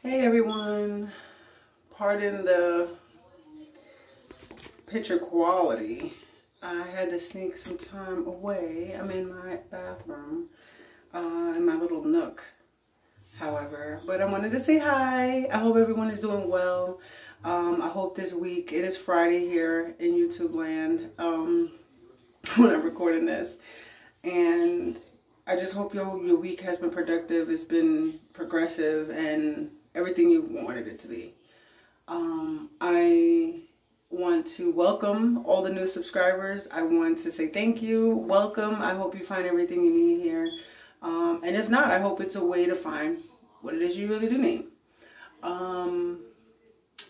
Hey everyone, pardon the picture quality. I had to sneak some time away. I'm in my bathroom, in my little nook, however. But I wanted to say hi. I hope everyone is doing well. I hope this week, it is Friday here in YouTube land when I'm recording this. And I just hope your week has been productive. It's been progressive and everything you wanted it to be. I want to welcome all the new subscribers. I want to say thank you, welcome. I hope you find everything you need here. And if not, I hope it's a way to find what it is you really do need. I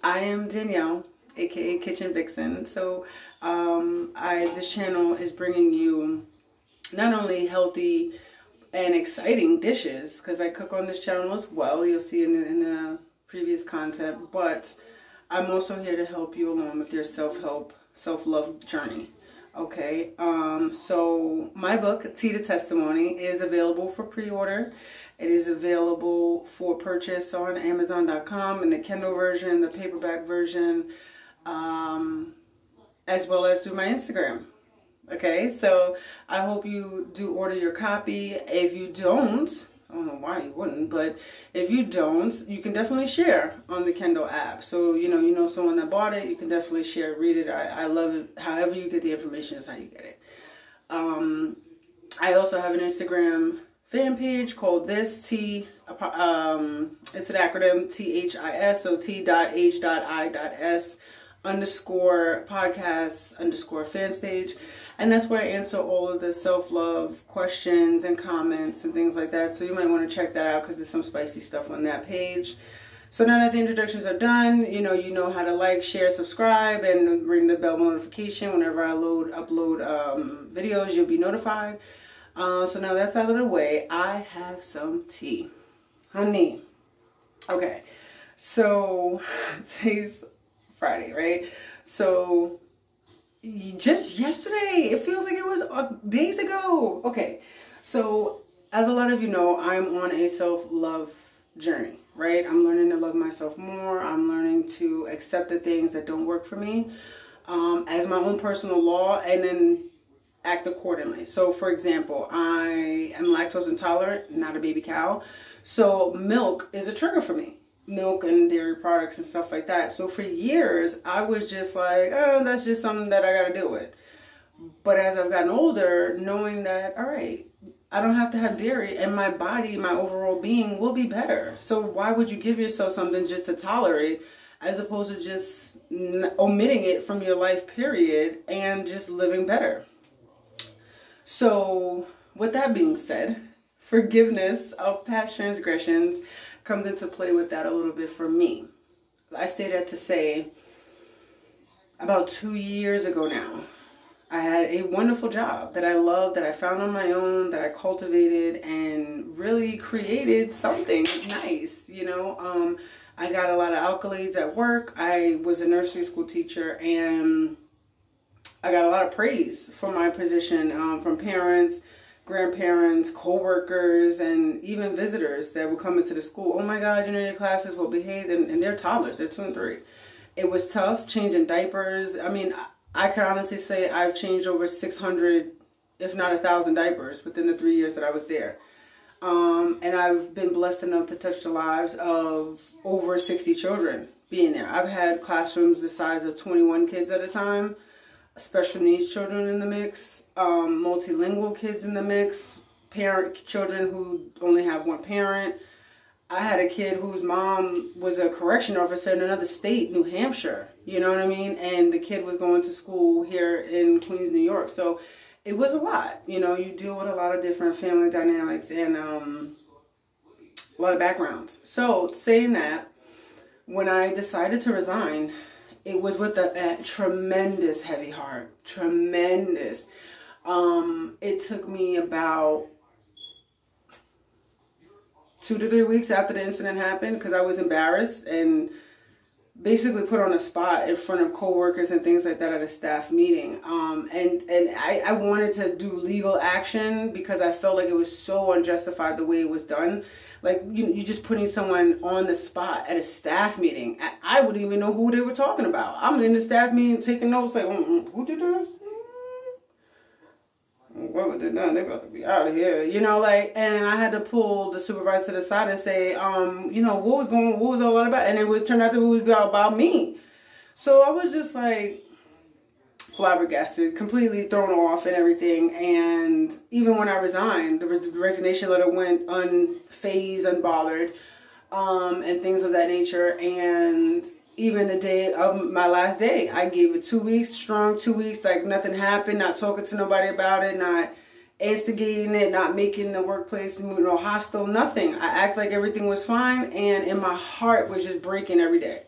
am Danielle, aka Kitchen Vixen. So this channel is bringing you not only healthy and exciting dishes, because I cook on this channel as well. You'll see in the previous content, but I'm also here to help you along with your self-help, self-love journey. Okay, so my book, Tea to Testimony, is available for pre-order. It is available for purchase on Amazon.com in the Kindle version, the paperback version, as well as through my Instagram. Okay, so I hope you do order your copy. If you don't, I don't know why you wouldn't, but if you don't, you can definitely share on the Kindle app. So, you know someone that bought it, you can definitely share, read it. I love it. However you get the information is how you get it. I also have an Instagram fan page called This T, it's an acronym, THIS, so T.H.I.S. _ podcast _ fans page, and that's where I answer all of the self-love questions and comments and things like that. So you might want to check that out because there's some spicy stuff on that page. So now that the introductions are done, you know how to like, share, subscribe, and ring the bell notification. Whenever I upload videos, you'll be notified. So now that's out of the way, I have some tea, honey. Okay, so today's Friday, right? So just yesterday, it feels like it was days ago. Okay, so as a lot of you know, I'm on a self-love journey, right? I'm learning to love myself more. I'm learning to accept the things that don't work for me as my own personal law, and then act accordingly. So for example, I am lactose intolerant, not a baby cow, so milk is a trigger for me. Milk and dairy products and stuff like that. So for years, I was just like, oh, that's just something that I got to deal with. But as I've gotten older, knowing that, all right, I don't have to have dairy and my body, my overall being will be better. So why would you give yourself something just to tolerate as opposed to just omitting it from your life period and just living better? So with that being said, forgiveness of past transgressions comes into play with that a little bit for me. I say that to say, about 2 years ago now, I had a wonderful job that I loved, that I found on my own, that I cultivated and really created something nice, I got a lot of accolades at work. I was a nursery school teacher and I got a lot of praise for my position from parents, grandparents, co-workers, and even visitors that would come into the school. Oh my God, your classes well behaved, and they're toddlers, they're 2 and 3. It was tough changing diapers. I mean, I can honestly say I've changed over 600, if not 1,000 diapers within the 3 years that I was there. And I've been blessed enough to touch the lives of over 60 children being there. I've had classrooms the size of 21 kids at a time, special needs children in the mix, multilingual kids in the mix, children who only have one parent. I had a kid whose mom was a correction officer in another state, New Hampshire, you know what I mean? And the kid was going to school here in Queens, New York. So it was a lot. You deal with a lot of different family dynamics and a lot of backgrounds. So saying that, when I decided to resign, it was with a tremendous heavy heart. Tremendous. It took me about 2 to 3 weeks after the incident happened because I was embarrassed and basically put on a spot in front of coworkers and things like that at a staff meeting. And I wanted to do legal action because I felt like it was so unjustified the way it was done. Like, you just putting someone on the spot at a staff meeting. I wouldn't even know who they were talking about. I'm in the staff meeting taking notes like, who did this? Whoever did that, they about to be out of here, you know, like, and I had to pull the supervisor to the side and say, you know, what was all that about? And it turned out that it was about me. So I was just like flabbergasted, completely thrown off and everything. And even when I resigned, the resignation letter went unfazed, unbothered, and things of that nature. And even the day of my last day, I gave it 2 weeks, strong 2 weeks, like nothing happened, not talking to nobody about it, not instigating it, not making the workplace, you know, hostile, nothing. I act like everything was fine, and in my heart was just breaking every day.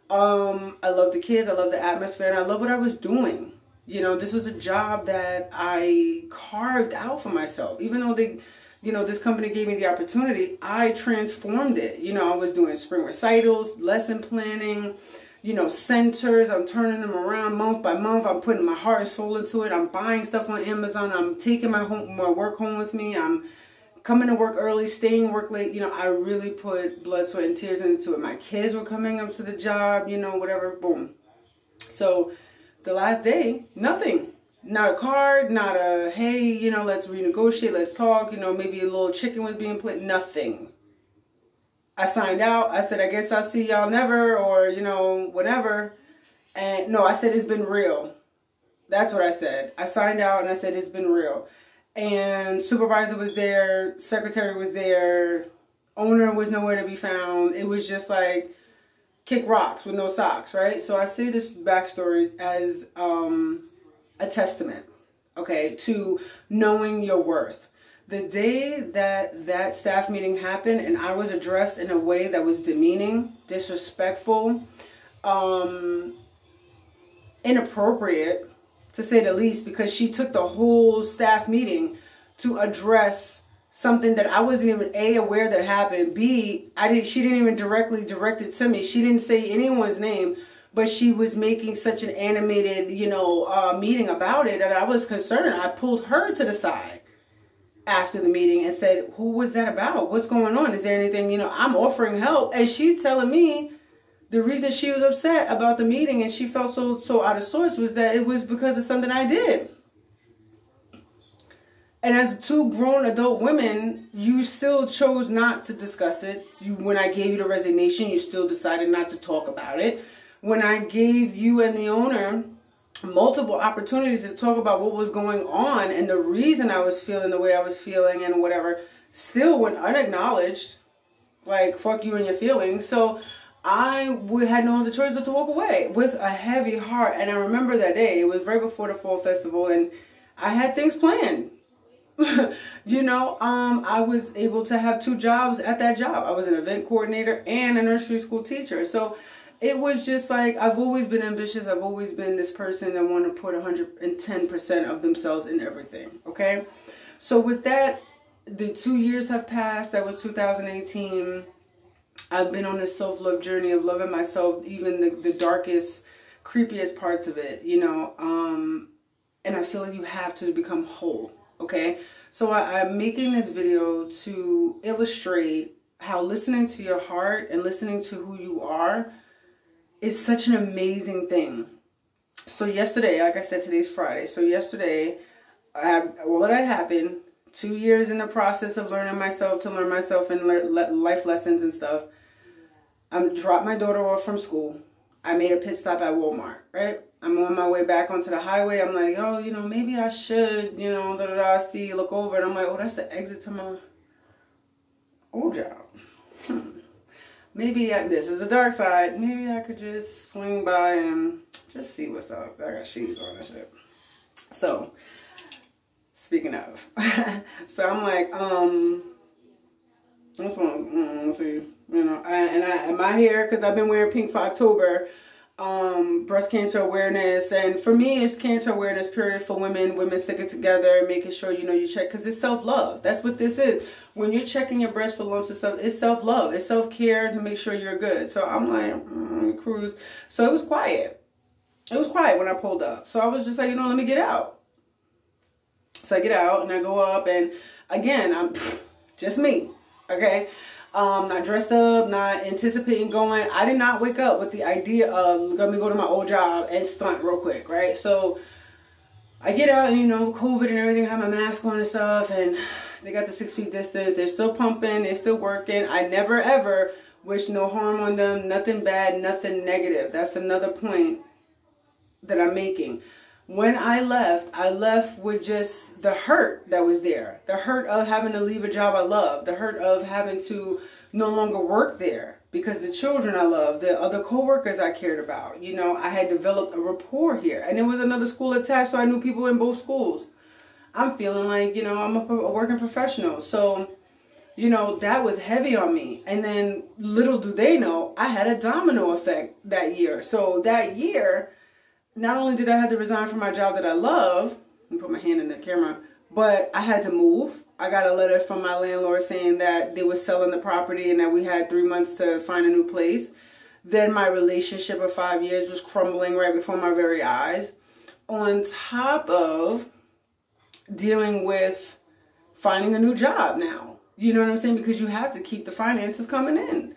I love the kids, I love the atmosphere, and I love what I was doing. You know, this was a job that I carved out for myself. Even though this company gave me the opportunity, I transformed it. You know, I was doing spring recitals, lesson planning, you know, centers. I'm turning them around month by month. I'm putting my heart and soul into it. I'm buying stuff on Amazon. I'm taking my work home with me. I'm coming to work early, staying work late. You know, I really put blood, sweat, and tears into it. My kids were coming up to the job, you know, whatever, boom. So the last day, nothing. Not a card, not a, hey, you know, let's renegotiate, let's talk, you know, maybe a little chicken was being played, nothing. I signed out. I said, I guess I'll see y'all never, or, you know, whatever. And no, I said, it's been real. That's what I said. I signed out and I said, it's been real. And supervisor was there, secretary was there, owner was nowhere to be found. It was just like kick rocks with no socks, right? So I say this backstory as a testament, okay, to knowing your worth. The day that staff meeting happened and I was addressed in a way that was demeaning, disrespectful, inappropriate, to say the least, because she took the whole staff meeting to address something that I wasn't even A, aware that happened, B, she didn't even directly direct it to me. She didn't say anyone's name, but she was making such an animated, you know, meeting about it that I was concerned. I pulled her to the side after the meeting and said, who was that about? What's going on? Is there anything, you know, I'm offering help. And she's telling me the reason she was upset about the meeting and she felt so out of sorts was that it was because of something I did. And as two grown adult women, you still chose not to discuss it. When I gave you the resignation, you still decided not to talk about it. When I gave you and the owner multiple opportunities to talk about what was going on and the reason I was feeling the way I was feeling and whatever, still went unacknowledged, like, fuck you and your feelings. So I had no other choice but to walk away with a heavy heart. And I remember that day, it was right before the fall festival, and I had things planned. You know, I was able to have 2 jobs at that job. I was an event coordinator and a nursery school teacher. So it was just like, I've always been ambitious. I've always been this person that want to put 110% of themselves in everything. Okay. So with that, the 2 years have passed. That was 2018. I've been on this self-love journey of loving myself, even the darkest, creepiest parts of it, you know, and I feel like you have to become whole. Okay. So I'm making this video to illustrate how listening to your heart and listening to who you are is such an amazing thing. So yesterday, like I said, today's Friday. So yesterday, all of that happened. 2 years in the process of learning myself, to learn myself and life lessons and stuff. I dropped my daughter off from school. I made a pit stop at Walmart, right? I'm on my way back onto the highway. I'm like, oh, you know, maybe I should, you know, see, look over. And I'm like, oh, that's the exit to my old job. Maybe this is the dark side. Maybe I could just swing by and just see what's up. I got sheets on and shit. So, speaking of. So I'm like, let's see, you know, am I here? Because I've been wearing pink for October. breast cancer awareness. And for me, it's cancer awareness period for women. Women sticking together, making sure, you know, you check, because it's self-love. That's what this is. When you're checking your breast for lumps and stuff, it's self-love. It's self-care to make sure you're good. So I'm like, cruise. So it was quiet. It was quiet when I pulled up. So I was just like, you know, let me get out. So I get out and I go up, and again, I'm just me. Okay. Not dressed up, not anticipating going. I did not wake up with the idea of, let me go to my old job and stunt real quick, right? So I get out, and, you know, COVID and everything, I have my mask on and stuff, and they got the 6 feet distance. They're still pumping. They're still working. I never, ever wish no harm on them. Nothing bad, nothing negative. That's another point that I'm making. When I left with just the hurt that was there. The hurt of having to leave a job I love. The hurt of having to no longer work there because the children I love, the other co-workers I cared about. You know, I had developed a rapport here. And there was another school attached, so I knew people in both schools. I'm feeling like, you know, I'm a working professional. So, you know, that was heavy on me. And then little do they know, I had a domino effect that year. So that year, not only did I have to resign from my job that I love, and put my hand in the camera, but I had to move. I got a letter from my landlord saying that they were selling the property and that we had 3 months to find a new place. Then my relationship of 5 years was crumbling right before my very eyes. On top of dealing with finding a new job now. You know what I'm saying? Because you have to keep the finances coming in.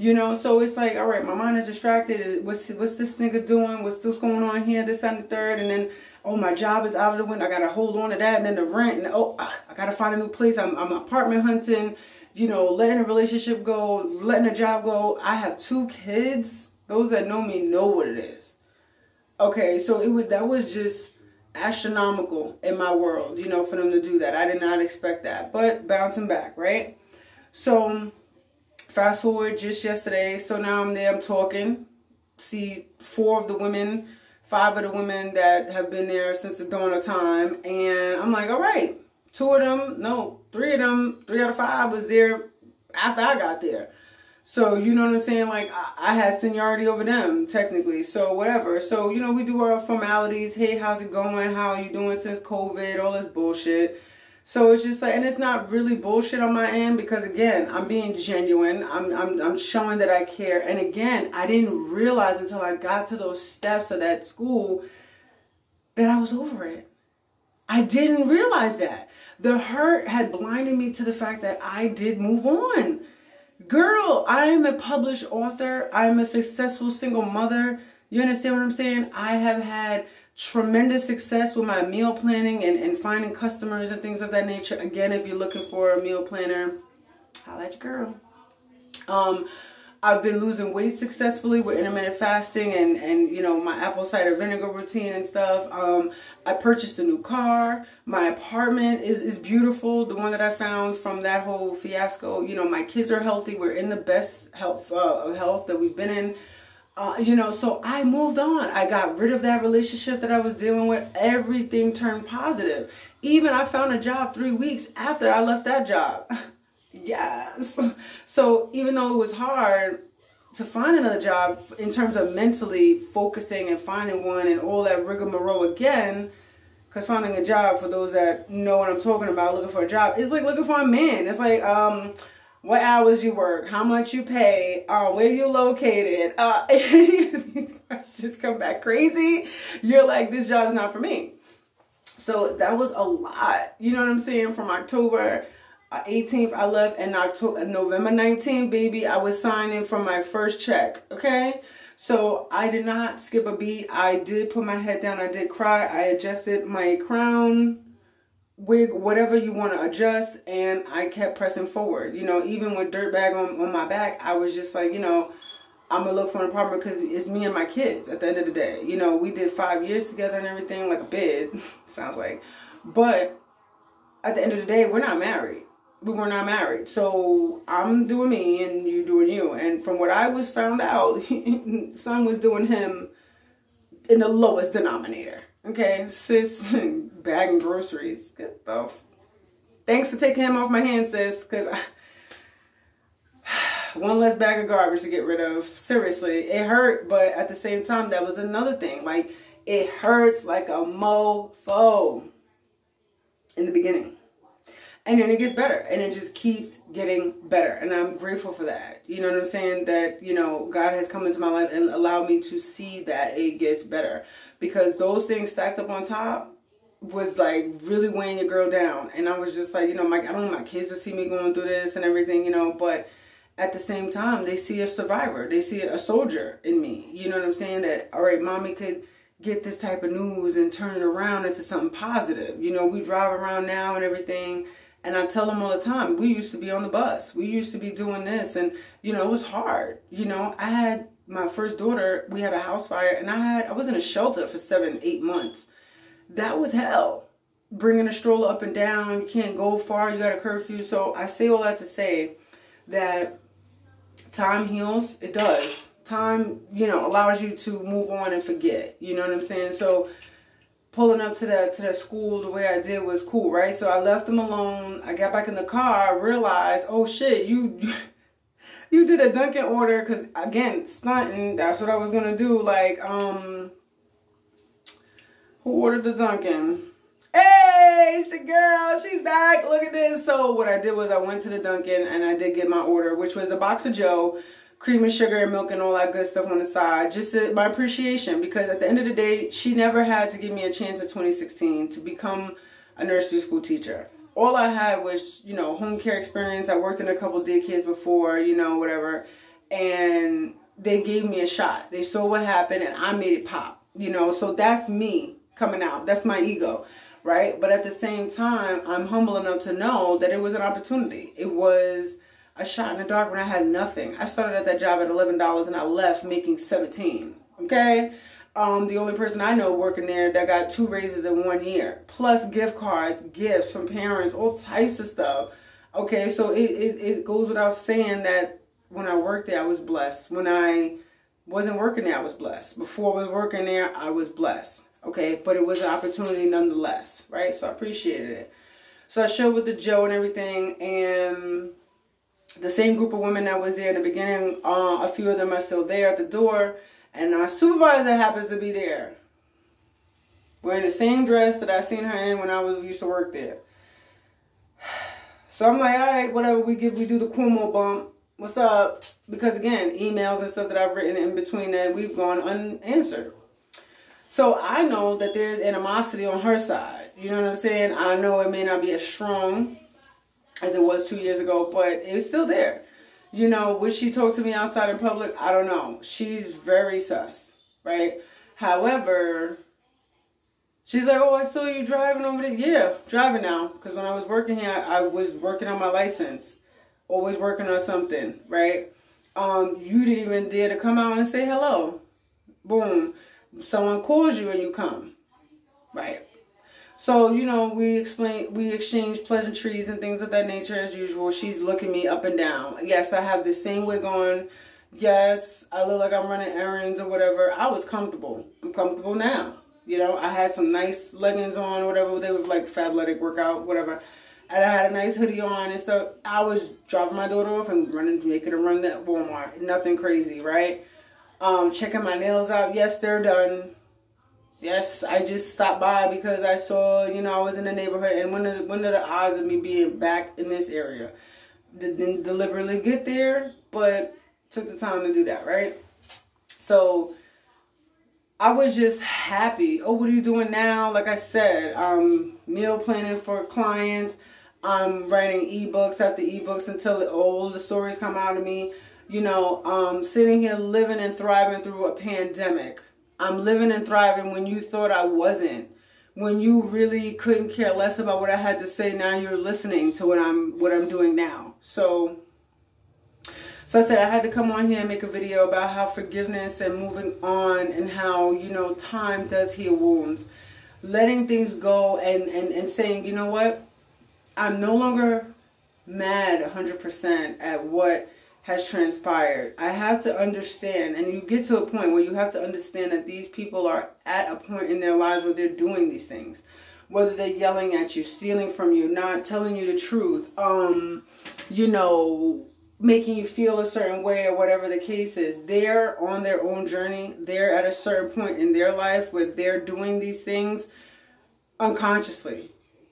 You know, so it's like, all right, my mind is distracted. What's this nigga doing? What's going on here? This and the third. And then, oh, my job is out of the window. I got to hold on to that. And then the rent. And, oh, I got to find a new place. I'm apartment hunting, you know, letting a relationship go, letting a job go. I have 2 kids. Those that know me know what it is. Okay, so that was just astronomical in my world, you know, for them to do that. I did not expect that. But bouncing back, right? So fast forward just yesterday, so now I'm there, I'm talking, see 4 of the women, 5 of the women that have been there since the dawn of time, and I'm like, all right, 2 of them, no, 3 of them, 3 out of 5 was there after I got there. So, you know what I'm saying, like, I had seniority over them, technically, so whatever. So, you know, we do our formalities, hey, how's it going, how are you doing since COVID, all this bullshit. So it's just like, and it's not really bullshit on my end because, again, I'm being genuine. I'm showing that I care. And again, I didn't realize until I got to those steps of that school that I was over it. I didn't realize that. The hurt had blinded me to the fact that I did move on. Girl, I am a published author. I'm a successful single mother. You understand what I'm saying? I have had tremendous success with my meal planning and finding customers and things of that nature. Again, if you're looking for a meal planner, holla at your girl. I've been losing weight successfully with intermittent fasting and you know, my apple cider vinegar routine and stuff. I purchased a new car. My apartment is beautiful. The one that I found from that whole fiasco. You know, my kids are healthy. We're in the best health that we've been in. You know, so I moved on. I got rid of that relationship that I was dealing with. Everything turned positive. Even I found a job 3 weeks after I left that job. Yes. So even though it was hard to find another job in terms of mentally focusing and finding one and all that rigmarole again, because finding a job, for those that know what I'm talking about, looking for a job, it's like looking for a man. It's like, what hours you work, how much you pay, where you located. These questions come back crazy. You're like, this job is not for me. So that was a lot. You know what I'm saying? From October 18th, I left, and November 19th, baby, I was signing for my first check. Okay? So I did not skip a beat. I did put my head down. I did cry. I adjusted my crown, wig, whatever you want to adjust, and I kept pressing forward. You know, even with dirtbag on my back, I was just like, you know, I'm gonna look for an apartment because it's me and my kids at the end of the day. You know, we did 5 years together and everything, like a bid, sounds like. But at the end of the day, we're not married. We were not married. So I'm doing me and you doing you. And from what I was found out, son was doing him in the lowest denominator. Okay, sis, bagging groceries. Good stuff. Thanks for taking him off my hands, sis, because one less bag of garbage to get rid of. Seriously, it hurt, but at the same time, that was another thing. Like, it hurts like a mofo in the beginning. And then it gets better, and it just keeps getting better. And I'm grateful for that. You know what I'm saying? That, you know, God has come into my life and allowed me to see that it gets better. Because those things stacked up on top was like really weighing your girl down. And I was just like, you know, I don't want my kids to see me going through this and everything, you know, but at the same time, they see a survivor. They see a soldier in me. You know what I'm saying? That, all right, mommy could get this type of news and turn it around into something positive. You know, we drive around now and everything. And I tell them all the time, we used to be on the bus. We used to be doing this. And, you know, it was hard. You know, I had my first daughter. We had a house fire. And I was in a shelter for 7-8 months. That was hell. Bringing a stroller up and down. You can't go far. You got a curfew. So I say all that to say that time heals. It does. Time, you know, allows you to move on and forget. You know what I'm saying? So pulling up to that school the way I did was cool, right? So I left them alone. I got back in the car. I realized, oh shit, you did a Dunkin' order, because again, stunting. That's what I was gonna do. Like, who ordered the Dunkin'? Hey, it's the girl. She's back. Look at this. So what I did was I went to the Dunkin' and I did get my order, which was a box of Joe, cream and sugar and milk and all that good stuff on the side. Just my appreciation, because at the end of the day, she never had to give me a chance in 2016 to become a nursery school teacher. All I had was, you know, home care experience. I worked in a couple daycares before, you know, whatever. And they gave me a shot. They saw what happened and I made it pop, you know. So that's me coming out. That's my ego, right? But at the same time, I'm humble enough to know that it was an opportunity. It was a shot in the dark when I had nothing. I started at that job at $11 and I left making $17. Okay? The only person I know working there that got 2 raises in 1 year. Plus gift cards, gifts from parents, all types of stuff. Okay, so it goes without saying that when I worked there, I was blessed. When I wasn't working there, I was blessed. Before I was working there, I was blessed. Okay, but it was an opportunity nonetheless, right? So I appreciated it. So I showed with the Joe and everything, and the same group of women that was there in the beginning, a few of them are still there at the door. And our supervisor happens to be there, wearing the same dress that I seen her in when I used to work there. So I'm like, all right, whatever, we do the Cuomo bump. What's up? Because again, emails and stuff that I've written in between that we've gone unanswered. So I know that there's animosity on her side. You know what I'm saying? I know it may not be as strong as it was 2 years ago, but it's still there. You know, would she talk to me outside in public? I don't know. She's very sus, right? However, she's like, oh, I saw you driving over there. Yeah, driving now. Because when I was working here, I was working on my license. Always working on something, right? You didn't even dare to come out and say hello. Boom. Someone calls you and you come, right? So, you know, we exchange pleasantries and things of that nature as usual. She's looking me up and down. Yes, I have the same wig on. Yes, I look like I'm running errands or whatever. I was comfortable. I'm comfortable now. You know, I had some nice leggings on or whatever. They was like Fabletic workout, whatever. And I had a nice hoodie on and stuff. I was dropping my daughter off and making a run to Walmart. Nothing crazy, right? Checking my nails out. Yes, they're done. Yes, I just stopped by because I saw, you know, I was in the neighborhood. And when are the odds of me being back in this area? Didn't deliberately get there, but took the time to do that, right? So I was just happy. Oh, what are you doing now? Like I said, meal planning for clients. I'm writing ebooks after ebooks until all the stories come out of me. You know, sitting here living and thriving through a pandemic. I'm living and thriving when you thought I wasn't. When you really couldn't care less about what I had to say, now you're listening to what I'm doing now. So I said I had to come on here and make a video about how forgiveness and moving on and how, you know, time does heal wounds. Letting things go and saying, you know what? I'm no longer mad 100% at what has transpired. I have to understand, and you get to a point where you have to understand that these people are at a point in their lives where they're doing these things. Whether they're yelling at you, stealing from you, not telling you the truth, you know, making you feel a certain way or whatever the case is. They're on their own journey. They're at a certain point in their life where they're doing these things unconsciously.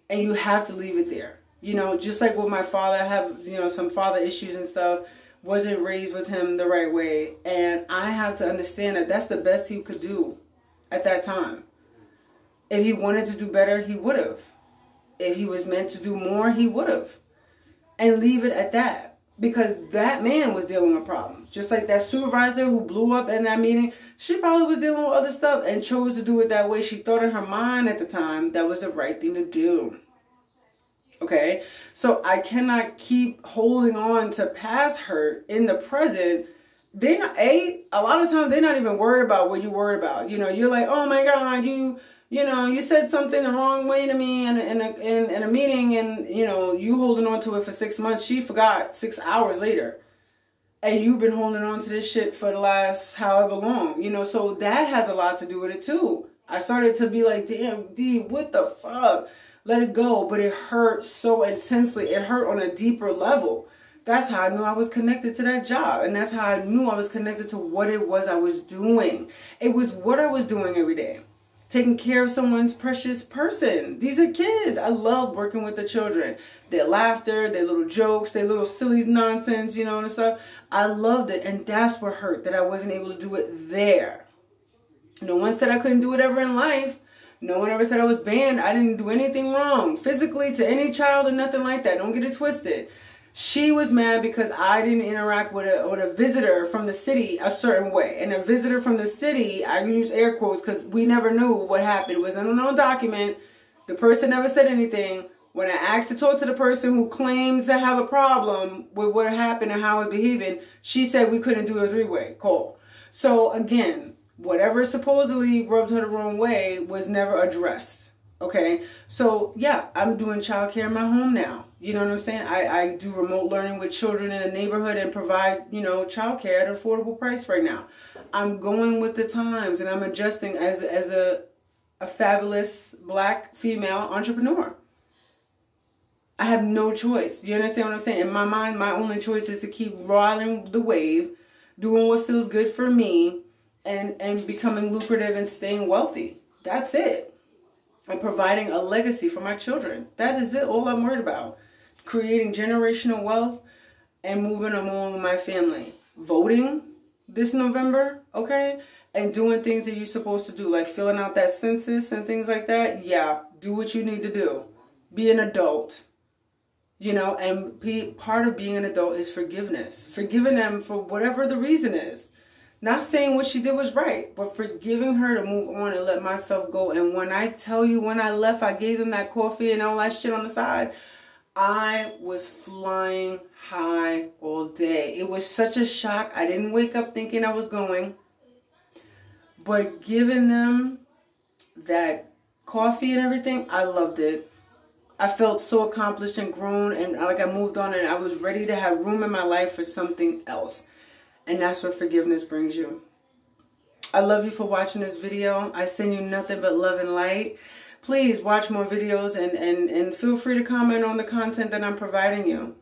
And you have to leave it there. You know, just like with my father, I have, you know, some father issues and stuff. Wasn't raised with him the right way. And I have to understand that that's the best he could do at that time. If he wanted to do better, he would have. If he was meant to do more, he would have. And leave it at that. Because that man was dealing with problems. Just like that supervisor who blew up in that meeting, she probably was dealing with other stuff and chose to do it that way. She thought in her mind at the time that was the right thing to do. Okay? So I cannot keep holding on to past hurt in the present. They're not, a lot of times they're not even worried about what you're worried about. You know, you're like, oh my God, you know, you said something the wrong way to me in a meeting, and, you know, you holding on to it for 6 months. She forgot 6 hours later. And you've been holding on to this shit for the last however long. You know, so that has a lot to do with it too. I started to be like, damn, D, what the fuck? Let it go. But it hurt so intensely. It hurt on a deeper level. That's how I knew I was connected to that job. And that's how I knew I was connected to what it was I was doing. It was what I was doing every day. Taking care of someone's precious person. These are kids. I love working with the children. Their laughter, their little jokes, their little silly nonsense, you know, and stuff. I loved it. And that's what hurt, that I wasn't able to do it there. No one said I couldn't do it ever in life. No one ever said I was banned. I didn't do anything wrong physically to any child or nothing like that. Don't get it twisted. She was mad because I didn't interact with a visitor from the city a certain way. And a visitor from the city, I use air quotes because we never knew what happened. It was an unknown document. The person never said anything. When I asked to talk to the person who claims to have a problem with what happened and how it's behaving, she said we couldn't do a three-way call. So again, whatever supposedly rubbed her the wrong way was never addressed. Okay, so yeah, I'm doing childcare in my home now. You know what I'm saying? I do remote learning with children in the neighborhood and provide, you know, childcare at an affordable price right now. I'm going with the times and I'm adjusting as a fabulous black female entrepreneur. I have no choice. You understand what I'm saying? In my mind, my only choice is to keep riding the wave, doing what feels good for me, and becoming lucrative and staying wealthy. That's it. And providing a legacy for my children. That is it. All I'm worried about. Creating generational wealth and moving along with my family. Voting this November, okay? And doing things that you're supposed to do, like filling out that census and things like that. Yeah, do what you need to do. Be an adult. You know, and part of being an adult is forgiveness. Forgiving them for whatever the reason is. Not saying what she did was right, but forgiving her to move on and let myself go. And when I tell you, when I left, I gave them that coffee and all that shit on the side. I was flying high all day. It was such a shock. I didn't wake up thinking I was going. But giving them that coffee and everything, I loved it. I felt so accomplished and grown, and like I moved on, and I was ready to have room in my life for something else. And that's what forgiveness brings you. I love you for watching this video. I send you nothing but love and light. Please watch more videos and feel free to comment on the content that I'm providing you.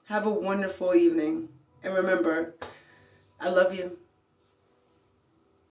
Have a wonderful evening. And remember, I love you.